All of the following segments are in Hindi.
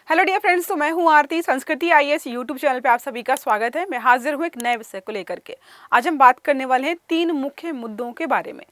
हेलो डियर फ्रेंड्स, तो मैं हूं आरती। संस्कृति आईएएस यूट्यूब चैनल पे आप सभी का स्वागत है। मैं हाजिर हूं एक नए विषय को लेकर के। आज हम बात करने वाले हैं 3 मुख्य मुद्दों के बारे में।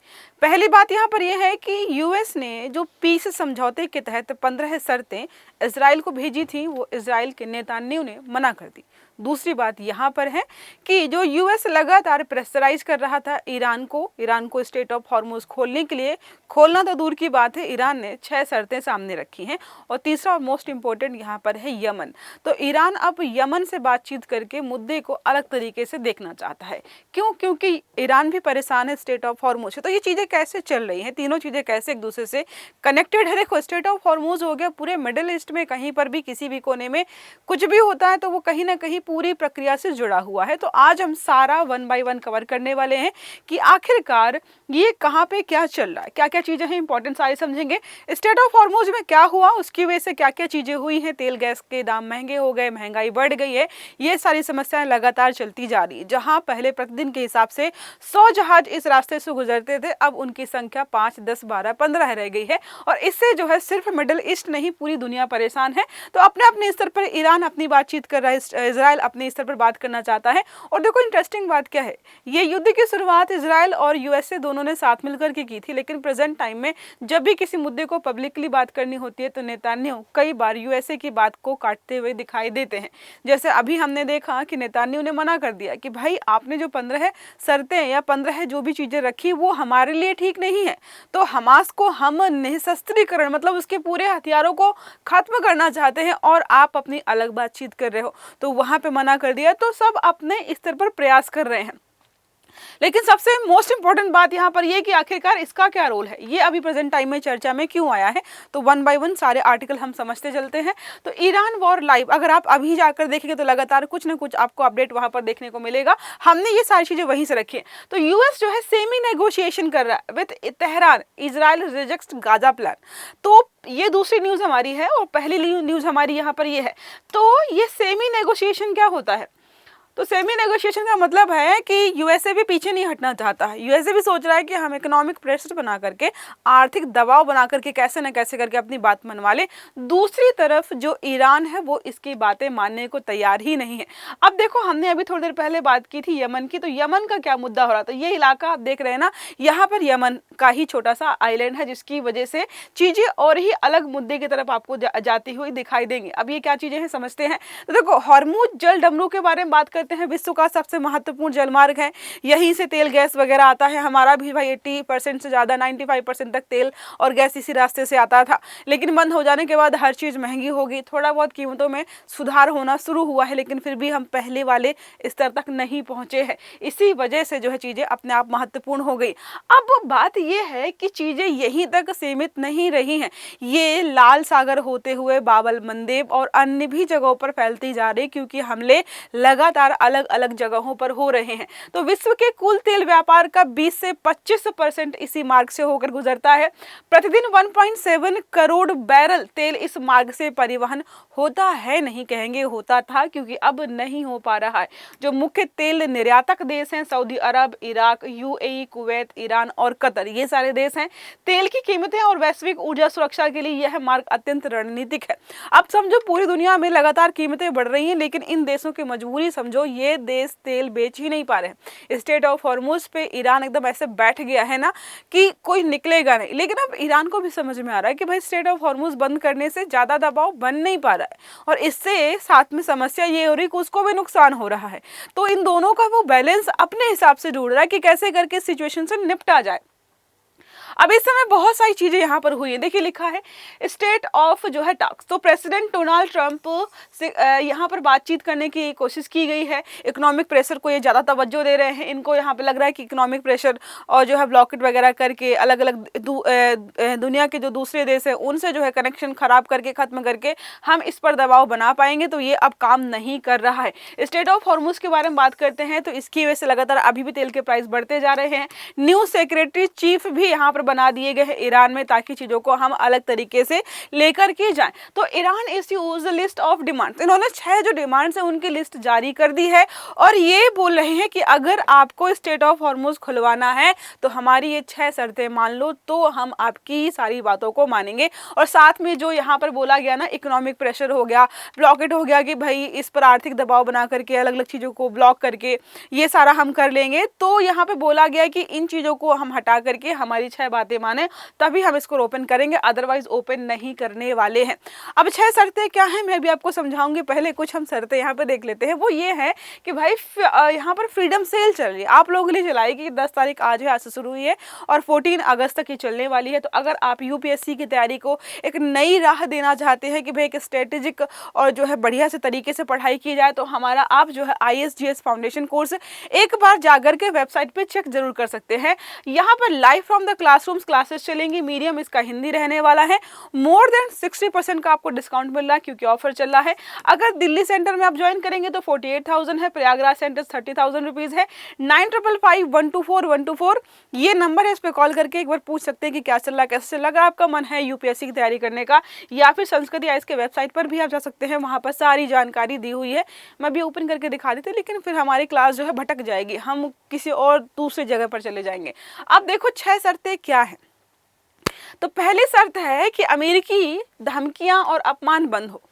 पहली बात यहां पर यह है कि यूएस ने जो पीस समझौते के तहत 15 शर्तें इजराइल को भेजी थी, वो इजराइल के नेतान्याहू ने मना कर दी। दूसरी बात यहाँ पर है कि जो यूएस लगातार प्रेशराइज कर रहा था ईरान को स्टेट ऑफ हॉर्मुज खोलने के लिए, खोलना तो दूर की बात है, ईरान ने 6 शर्तें सामने रखी हैं। और तीसरा और मोस्ट इंपॉर्टेंट यहाँ पर है यमन। तो ईरान अब यमन से बातचीत करके मुद्दे को अलग तरीके से देखना चाहता है। क्यों? क्योंकि ईरान भी परेशान है स्टेट ऑफ हॉर्मुज से। तो ये चीज़ें कैसे चल रही हैं, तीनों चीज़ें कैसे एक दूसरे से कनेक्टेड है। देखो, स्टेट ऑफ हॉर्मुज हो गया, पूरे मिडिल ईस्ट में कहीं पर भी किसी भी कोने में कुछ भी होता है तो वो कहीं ना कहीं पूरी प्रक्रिया से जुड़ा हुआ है। तो आज हम सारा 1 बाय 1 कवर करने वाले हैं कि आखिरकार ये कहाँ पे क्या चल रहा है, क्या क्या चीज़ें हैं, इंपॉर्टेंट सारी समझेंगे। स्टेट ऑफ हॉर्मुज में क्या हुआ, उसकी वजह से क्या क्या चीज़ें हुई हैं, तेल गैस के दाम महंगे हो गए, महंगाई बढ़ गई है, ये सारी समस्याएं लगातार चलती जा रही है। जहां पहले प्रतिदिन के हिसाब से 100 जहाज इस रास्ते से गुजरते थे, अब उनकी संख्या 5, 10, 12, 15 रह गई है। और इससे जो है सिर्फ मिडिल ईस्ट नहीं, पूरी दुनिया परेशान है। तो अपने अपने स्तर पर ईरान अपनी बातचीत कर रहा है, इजराइल अपने स्तर पर बात करना चाहता है। और देखो, इंटरेस्टिंग बात क्या है, ये युद्ध की शुरुआत इजराइल और यूएसए दोनों ने साथ मिलकर के की थी। लेकिन प्रेजेंट टाइम में जब भी किसी मुद्दे को पब्लिकली बात करनी होती है तो नेतान्याहू कई बार यूएसए की बात को काटते हुए दिखाई देते हैं। जैसे अभी हमने देखा कि नेतान्याहू ने मना कर दिया कि भाई आपने जो 15 शर्तें या 15 जो भी चीजें रखी वो हमारे लिए ठीक नहीं है। तो हमास को हम निःशस्त्रीकरण, मतलब उसके पूरे हथियारों को खत्म करना चाहते हैं और आप अपनी अलग बातचीत कर रहे हो, तो वहां पे मना कर दिया। तो सब अपने स्तर पर प्रयास कर रहे हैं। लेकिन सबसे मोस्ट इंपॉर्टेंट बात यहाँ पर यह कि आखिरकार इसका क्या रोल है, ये अभी प्रेजेंट टाइम में चर्चा में क्यों आया है। तो 1 बाय 1 सारे आर्टिकल हम समझते चलते हैं। तो ईरान वॉर लाइव अगर आप अभी जाकर देखेंगे तो लगातार कुछ ना कुछ आपको अपडेट वहां पर देखने को मिलेगा। हमने ये सारी चीजें वहीं से रखी है। तो यूएस जो है सेमी नेगोशिएशन कर रहा है with Tehran, Israel rejects Gaza plan. तो ये दूसरी न्यूज हमारी है और पहली न्यूज हमारी यहाँ पर ये है। तो ये सेमी नेगोशिएशन क्या होता है? तो सेमी नेगोशिएशन का मतलब है कि यूएसए भी पीछे नहीं हटना चाहता है। यूएसए भी सोच रहा है कि हम इकोनॉमिक प्रेशर बना करके, आर्थिक दबाव बना करके कैसे न कैसे करके अपनी बात मनवा ले। दूसरी तरफ जो ईरान है वो इसकी बातें मानने को तैयार ही नहीं है। अब देखो, हमने अभी थोड़ी देर पहले बात की थी यमन की। तो यमन का क्या मुद्दा हो रहा था, ये इलाका आप देख रहे हैं ना, यहाँ पर यमन का ही छोटा सा आइलैंड है, जिसकी वजह से चीजें और ही अलग मुद्दे की तरफ आपको जाती हुई दिखाई देंगी। अब ये क्या चीजें हैं समझते हैं। तो देखो, हॉर्मुज जल डमरू के बारे में बात करते हैं। विश्व का सबसे महत्वपूर्ण जलमार्ग है, यहीं से तेल गैस वगैरह आता है। हमारा भी भाई 80% से ज्यादा 95% तक तेल और गैस इसी रास्ते से आता था। लेकिन बंद हो जाने के बाद हर चीज महंगी होगी, थोड़ा बहुत कीमतों में सुधार होना शुरू हुआ है, लेकिन फिर भी हम पहले वाले स्तर तक नहीं पहुंचे हैं। इसी वजह से जो है चीजें अपने आप महत्वपूर्ण हो गई। अब बात यह है कि चीजें यहीं तक सीमित नहीं रही हैं, ये लाल सागर होते हुए बाबल मंदेब और अन्य भी जगहों पर फैलती जा रही, क्योंकि हमले लगातार अलग अलग जगहों पर हो रहे हैं। तो विश्व के कुल तेल व्यापार का 20 से 25% इसी मार्ग से होकर गुजरता है। प्रतिदिन 1.7 करोड़ बैरल तेल इस मार्ग से परिवहन होता है, नहीं कहेंगे होता था, क्योंकि अब नहीं हो पा रहा है। जो मुख्य तेल निर्यातक देश हैं, सऊदी अरब, इराक, यूएई, कुवैत, ईरान और कतर, ये सारे देश हैं। तेल की कीमतें और वैश्विक ऊर्जा सुरक्षा के लिए यह मार्ग अत्यंत रणनीतिक है। अब समझो, पूरी दुनिया में लगातार कीमतें बढ़ रही हैं, लेकिन इन देशों की मजबूरी समझो, ये देश तेल बेच ही नहीं पा रहे। स्टेट ऑफ हॉर्मुज पे ईरान एकदम ऐसे बैठ गया है ना कि कोई निकलेगा नहीं। लेकिन अब ईरान को भी समझ में आ रहा है कि भाई स्टेट ऑफ हॉर्मुज बंद करने से ज्यादा दबाव बन नहीं पा रहा है, और इससे साथ में समस्या ये हो रही कि उसको भी नुकसान हो रहा है। तो इन दोनों का वो बैलेंस अपने हिसाब से ढूंढ रहा है कि कैसे करके सिचुएशन से निपटा जाए। अब इस समय बहुत सारी चीजें यहाँ पर हुई है। देखिए, लिखा है स्टेट ऑफ जो है टॉक्स। तो प्रेसिडेंट डोनाल्ड ट्रंप से यहाँ पर बातचीत करने की कोशिश की गई है। इकोनॉमिक प्रेशर को ये ज्यादा तवज्जो दे रहे हैं। इनको यहाँ पे लग रहा है कि इकोनॉमिक प्रेशर और जो है ब्लॉकेट वगैरह करके अलग अलग दुनिया के जो दूसरे देश है उनसे जो है कनेक्शन खराब करके, खत्म करके हम इस पर दबाव बना पाएंगे। तो ये अब काम नहीं कर रहा है। स्टेट ऑफ हॉर्मुज के बारे में बात करते हैं तो इसकी वजह से लगातार अभी भी तेल के प्राइस बढ़ते जा रहे हैं। न्यू सेक्रेटरी चीफ भी यहाँ पर बना दिए गए हैं ईरान में, ताकि चीज़ों को हम अलग तरीके से लेकर के जाएं। तो Iran issues list of demands, इन्होंने 6 जो डिमांड्स है उनकी लिस्ट जारी कर दी है और ये बोल रहे हैं कि अगर आपको स्ट्रेट ऑफ हॉर्मुज खुलवाना है तो हमारी ये 6 शर्तें मान लो, तो हम आपकी सारी बातों को मानेंगे। और साथ में जो यहाँ पर बोला गया ना, इकोनॉमिक प्रेशर हो गया, ब्लॉकेट हो गया कि भाई इस पर आर्थिक दबाव बना करके अलग अलग चीज़ों को ब्लॉक करके ये सारा हम कर लेंगे। तो यहाँ पे बोला गया कि इन चीज़ों को हम हटा करके हमारी 6 बातें माने तभी हम इसको ओपन करेंगे, अदरवाइज ओपन नहीं करने वाले हैं। अब 6 शर्तें क्या है मैं भी आपको समझाऊंगी। पहले कुछ हम शर्तें यहाँ पे देख लेते हैं। वो ये है कि भाई यहाँ पर फ्रीडम सेल चल रही है, आप लोगों के लिए चलाएगी। 10 तारीख आज है, आज से शुरू हुई है और 14 अगस्त तक ये चलने वाली है। तो अगर आप यूपीएससी की तैयारी को एक नई राह देना चाहते हैं कि भाई एक स्ट्रेटेजिक और जो है बढ़िया से तरीके से पढ़ाई की जाए, तो हमारा आप जो है ISGS फाउंडेशन कोर्स एक बार जाकर के वेबसाइट पे चेक जरूर कर सकते हैं। यहाँ पर live from the classrooms classes चलेंगी, मीडियम इसका हिंदी रहने वाला है। मोर देन 60% का आपको डिस्काउंट मिल रहा है क्योंकि ऑफर चल रहा है। अगर दिल्ली सेंटर में आप ज्वाइन करेंगे तो 48,000 है, प्रयागराज सेंटर 30,000 रुपीज़ है। 9555124124 ये नंबर है, इस पर कॉल करके एक बार पूछ सकते हैं कि क्या चल रहा है, कैसे चल रहा है। अगर आपका मन है यूपीएससी की तैयारी करने का, या फिर संस्कृति आईएएस के वेबसाइट पर भी आप जा सकते हैं, वहाँ पर सारी जानकारी दी हुई है। मैं भी ओपन करके दिखा देती, लेकिन फिर हमारी क्लास जो है भटक जाएगी, हम किसी और दूसरी जगह पर चले जाएंगे। अब देखो 6 शर्तें क्या है। तो पहली शर्त है कि अमेरिकी धमकियां और अपमान बंद हो।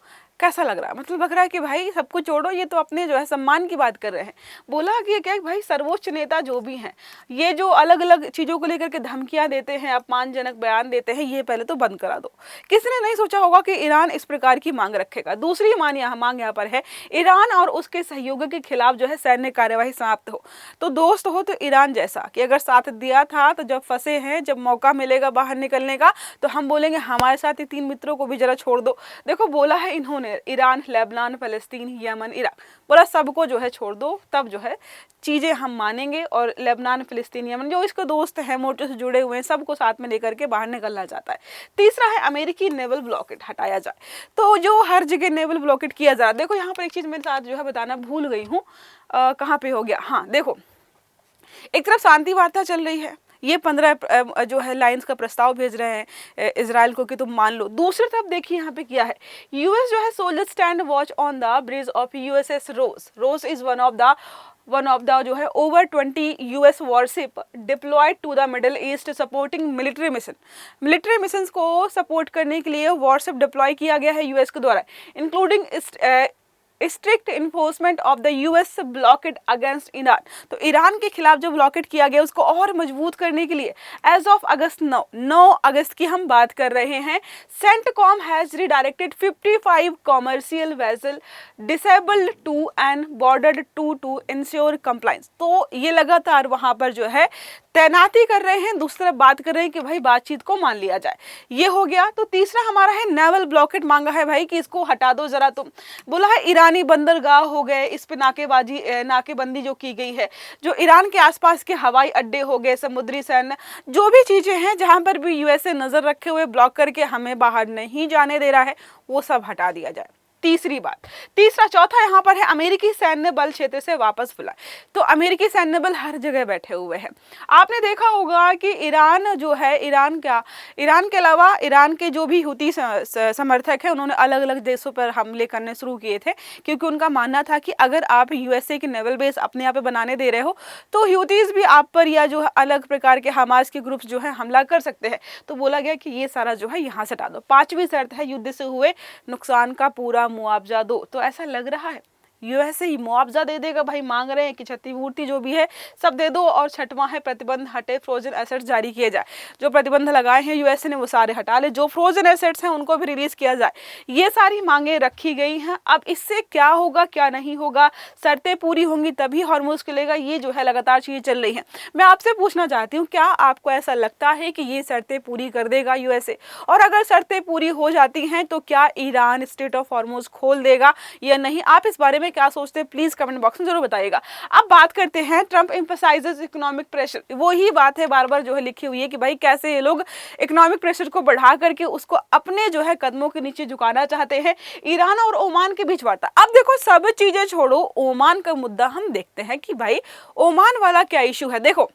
कैसा लग रहा है? मतलब लग रहा है कि भाई सब कुछ छोड़ो, ये तो अपने जो है सम्मान की बात कर रहे हैं। बोला कि क्या भाई सर्वोच्च नेता जो भी हैं, ये जो अलग अलग चीज़ों को लेकर के धमकियां देते हैं, अपमानजनक बयान देते हैं, ये पहले तो बंद करा दो। किसी ने नहीं सोचा होगा कि ईरान इस प्रकार की मांग रखेगा। दूसरी मांग यहाँ पर है, ईरान और उसके सहयोगी के खिलाफ जो है सैन्य कार्यवाही समाप्त हो। तो दोस्त हो तो ईरान जैसा कि अगर साथ दिया था तो जब फंसे हैं, जब मौका मिलेगा बाहर निकलने का, तो हम बोलेंगे हमारे साथ ये 3 मित्रों को भी जरा छोड़ दो। देखो बोला है इन्होंने, ईरान, लेबनान, फलस्तीन, यमन, इराक, बोला सबको जो है छोड़ दो, तब जो है चीज़ें हम मानेंगे। और लेबनान, फलस्तीन, यमन जो इसके दोस्त हैं, मोर्चे से जुड़े हुए हैं, सबको साथ में लेकर के बाहर निकलना चाहता है। तीसरा है अमेरिकी नेवल ब्लॉकेट हटाया जाए। तो जो हर जगह नेवल ब्लॉकेट किया जा रहा है, देखो यहाँ पर एक चीज़ मेरे साथ जो है बताना भूल गई हूँ, कहाँ पे हो गया, हाँ देखो, एक तरफ शांति वार्ता चल रही है, ये 15 जो है लाइंस का प्रस्ताव भेज रहे हैं इजराइल को कि तुम मान लो। दूसरी तरफ देखिए यहाँ पे क्या है, यूएस जो है soldier stand watch on the bridge of USS Rose. Rose is one of the जो है over 20 US warship deployed to the Middle East supporting military mission. Military mission को सपोर्ट करने के लिए वॉरशिप डिप्लॉय किया गया है यूएस के द्वारा, including strict enforcement of the US blockade against Iran. तो ईरान के खिलाफ जो ब्लॉकेट किया गया उसको और मजबूत करने के लिए एज ऑफ अगस्त 9 अगस्त की हम बात कर रहे हैं, CENTCOM has redirected 55 commercial vessel disabled two and boarded to ensure compliance. तो ये लगातार वहां पर जो है तैनाती कर रहे हैं, दूसरी तरफ बात कर रहे हैं कि भाई बातचीत को मान लिया जाए। ये हो गया। तो तीसरा हमारा है नेवल ब्लॉकेट, मांगा है भाई कि इसको हटा दो जरा तुम। बोला है ईरानी बंदरगाह हो गए, इस पे नाकेबंदी जो की गई है, जो ईरान के आसपास के हवाई अड्डे हो गए, समुद्री सैन्य जो भी चीजें हैं जहां पर भी यूएसए नजर रखे हुए ब्लॉक करके हमें बाहर नहीं जाने दे रहा है, वो सब हटा दिया जाए। तीसरी बात, चौथा यहाँ पर है अमेरिकी सैन्य बल क्षेत्र से वापस बुलाए। तो अमेरिकी सैन्य बल हर जगह बैठे हुए हैं। आपने देखा होगा कि ईरान जो है, ईरान के अलावा ईरान के जो भी हुती समर्थक हैं, उन्होंने अलग अलग देशों पर हमले करने शुरू किए थे, क्योंकि उनका मानना था कि अगर आप यूएसए की नेवल बेस अपने यहाँ पे बनाने दे रहे हो तो ह्यूतीज भी आप पर या जो है अलग प्रकार के हमास के ग्रुप्स जो है हमला कर सकते हैं। तो बोला गया कि ये सारा जो है यहाँ से हटा दो। 5वीं शर्त है युद्ध से हुए नुकसान का पूरा मुआवजा दो। तो ऐसा लग रहा है यूएसए ही मुआवजा दे देगा, भाई मांग रहे हैं कि क्षतिपूर्ति जो भी है सब दे दो। और छठवां है प्रतिबंध हटे, फ्रोजन एसेट्स जारी किए जाए। जो प्रतिबंध लगाए हैं यूएसए ने वो सारे हटा ले, जो फ्रोजन एसेट्स हैं उनको भी रिलीज किया जाए। ये सारी मांगे रखी गई हैं। अब इससे क्या होगा क्या नहीं होगा, शर्तें पूरी होंगी तभी हॉर्मुज खुलेगा, ये जो है लगातार चीजें चल रही हैं। मैं आपसे पूछना चाहती हूँ, क्या आपको ऐसा लगता है कि ये शर्तें पूरी कर देगा यूएसए? और अगर शर्तें पूरी हो जाती हैं तो क्या ईरान स्ट्रेट ऑफ हॉर्मुज खोल देगा या नहीं? आप इस बारे में क्या सोचते हैं प्लीज कमेंट बॉक्स में जरूर बताइएगा। अब बात करते हैं ट्रंप एम्फसाइजेस इकोनॉमिक प्रेशर। वो ही बात है बार बार जो है लिखी हुई है कि भाई कैसे ये लोग इकोनॉमिक प्रेशर को बढ़ा करके उसको अपने जो है कदमों के नीचे झुकाना चाहते हैं। ईरान और ओमान के बीच वार्ता। अब देखो सब चीजें छोड़ो, ओमान का मुद्दा हम देखते हैं कि भाई ओमान वाला क्या इशू है। देखो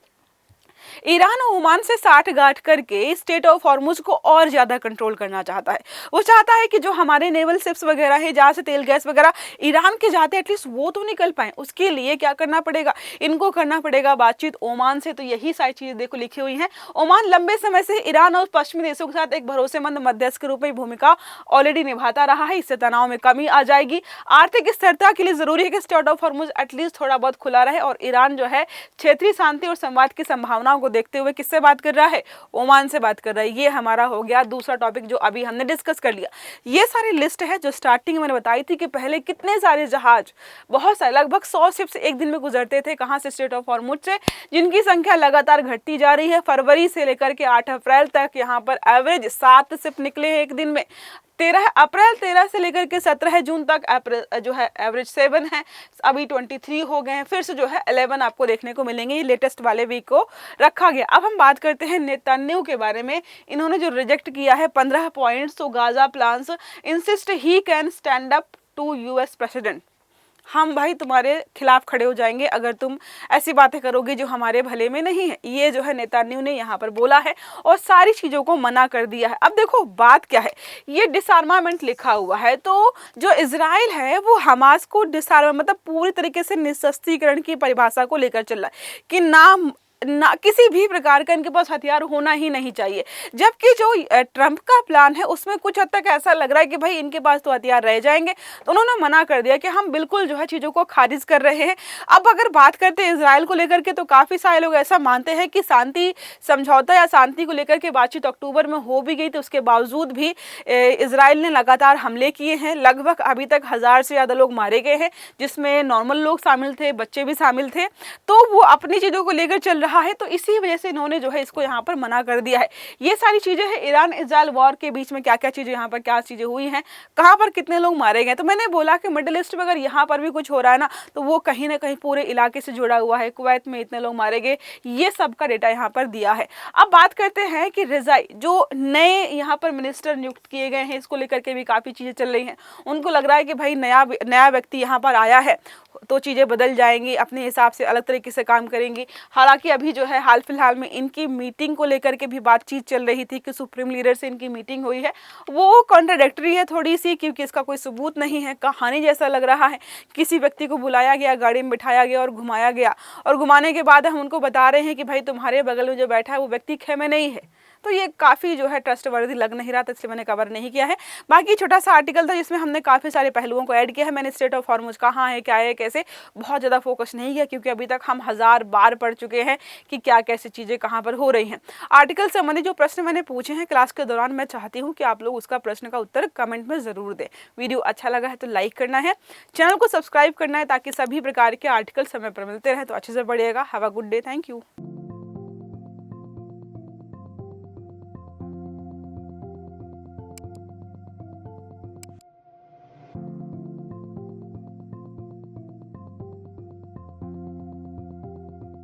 ईरान और ओमान से साठगांठ करके स्टेट ऑफ हॉर्मुज को और ज्यादा कंट्रोल करना चाहता है। वो चाहता है कि जो हमारे नेवल शिप्स वगैरह है, जहां से तेल गैस वगैरह ईरान के जाते एटलीस्ट वो तो निकल पाए। उसके लिए क्या करना पड़ेगा, इनको करना पड़ेगा बातचीत ओमान से। तो यही सारी चीजें देखो लिखी हुई हैं। ओमान लंबे समय से ईरान और पश्चिमी देशों के साथ एक भरोसेमंद मध्यस्थ के रूप में भूमिका ऑलरेडी निभाता रहा है। इससे तनाव में कमी आ जाएगी। आर्थिक स्थिरता के लिए जरूरी है कि स्टेट ऑफ हॉर्मुज एटलीस्ट थोड़ा बहुत खुला रहे। और ईरान जो है क्षेत्रीय शांति और संवाद की संभावनाओं को देखते हुए किससे बात कर रहा है, ओमान से बात कर रहा है। ये हमारा हो गया दूसरा टॉपिक जो अभी हमने डिस्कस कर लिया। ये सारी लिस्ट है जो स्टार्टिंग में मैंने बताई थी कि पहले कितने सारे जहाज, बहुत सारे, लगभग 100 शिप्स एक दिन में गुजरते थे। कहां से, स्टेट ऑफ हॉर्मुज से, जिनकी संख्या लगातार घटती जा रही है। फरवरी से लेकर के 8 अप्रैल तक यहाँ पर एवरेज 7 शिप निकले हैं एक दिन में। 13 अप्रैल 13 से लेकर के 17 जून तक अप्रैल जो है एवरेज 7 है। अभी 23 हो गए हैं, फिर से जो है 11 आपको देखने को मिलेंगे। ये लेटेस्ट वाले वीक को रखा गया। अब हम बात करते हैं नेतन्याहू के बारे में। इन्होंने जो रिजेक्ट किया है 15 पॉइंट्स, तो Gaza plans insist he can stand up to US president. हम भाई तुम्हारे खिलाफ खड़े हो जाएंगे अगर तुम ऐसी बातें करोगे जो हमारे भले में नहीं है। ये जो है नेतन्याहू ने यहाँ पर बोला है और सारी चीज़ों को मना कर दिया है। अब देखो बात क्या है, ये डिसआर्मामेंट लिखा हुआ है। तो जो इजराइल है वो हमास को डिसआर्म मतलब पूरी तरीके से निशस्त्रीकरण की परिभाषा को लेकर चल रहा है कि ना किसी भी प्रकार का इनके पास हथियार होना ही नहीं चाहिए। जबकि जो ट्रंप का प्लान है उसमें कुछ हद तक ऐसा लग रहा है कि भाई इनके पास तो हथियार रह जाएंगे। तो उन्होंने मना कर दिया कि हम बिल्कुल जो है चीज़ों को खारिज कर रहे हैं। अब अगर बात करते हैं इजराइल को लेकर के, तो काफ़ी सारे लोग ऐसा मानते हैं कि शांति समझौता या शांति को लेकर के बातचीत अक्टूबर में हो भी गई थी। उसके बावजूद भी इजराइल ने लगातार हमले किए हैं। लगभग अभी तक 1000 से ज़्यादा लोग मारे गए हैं, जिसमें नॉर्मल लोग शामिल थे, बच्चे भी शामिल थे। तो वो अपनी चीज़ों को लेकर चल रहा है। तो इसी वजह से इन्होंने जो है इसको यहाँ पर मना कर दिया है। ये सारी चीजें हैं ईरान इजराइल वॉर के बीच में, क्या क्या चीजें यहाँ पर क्या चीजें हुई हैं, कहाँ पर कितने लोग मारे गए। तो मैंने बोला कि मिडिल ईस्ट में अगर यहाँ पर भी कुछ हो रहा है ना, तो वो कहीं ना कहीं पूरे इलाके से जुड़ा हुआ है। कुवैत में इतने लोग मारे गए, ये सब का डेटा यहाँ पर दिया है। अब बात करते हैं कि रिजाई जो नए यहाँ पर मिनिस्टर नियुक्त किए गए हैं, इसको लेकर के भी काफी चीजें चल रही हैं। उनको लग रहा है कि भाई नया व्यक्ति यहाँ पर आया है तो चीज़ें बदल जाएंगी, अपने हिसाब से अलग तरीके से काम करेंगी। हालांकि अभी जो है हाल फिलहाल में इनकी मीटिंग को लेकर के भी बातचीत चल रही थी कि सुप्रीम लीडर से इनकी मीटिंग हुई है। वो कॉन्ट्राडिक्टरी है थोड़ी सी, क्योंकि इसका कोई सबूत नहीं है, कहानी जैसा लग रहा है। किसी व्यक्ति को बुलाया गया, गाड़ी में बिठाया गया और घुमाया गया, और घुमाने के बाद हम उनको बता रहे हैं कि भाई तुम्हारे बगल में जो बैठा है वो व्यक्ति खेमे नहीं है। तो ये काफ़ी जो है ट्रस्टवर्दी लग नहीं रहा था, इसलिए मैंने कवर नहीं किया है। बाकी छोटा सा आर्टिकल था जिसमें हमने काफ़ी सारे पहलुओं को ऐड किया है। मैंने स्टेट ऑफ हॉर्मुज कहाँ है, क्या है, कैसे, बहुत ज़्यादा फोकस नहीं किया, क्योंकि अभी तक हम 1000 बार पढ़ चुके हैं कि क्या कैसी चीज़ें कहाँ पर हो रही हैं। आर्टिकल से संबंधित जो प्रश्न मैंने पूछे हैं क्लास के दौरान, मैं चाहती हूँ कि आप लोग उसका प्रश्न का उत्तर कमेंट में ज़रूर दें। वीडियो अच्छा लगा है तो लाइक करना है, चैनल को सब्सक्राइब करना है, ताकि सभी प्रकार के आर्टिकल समय पर मिलते रहें। तो अच्छे से पढ़िएगा। Have a good day. Thank you.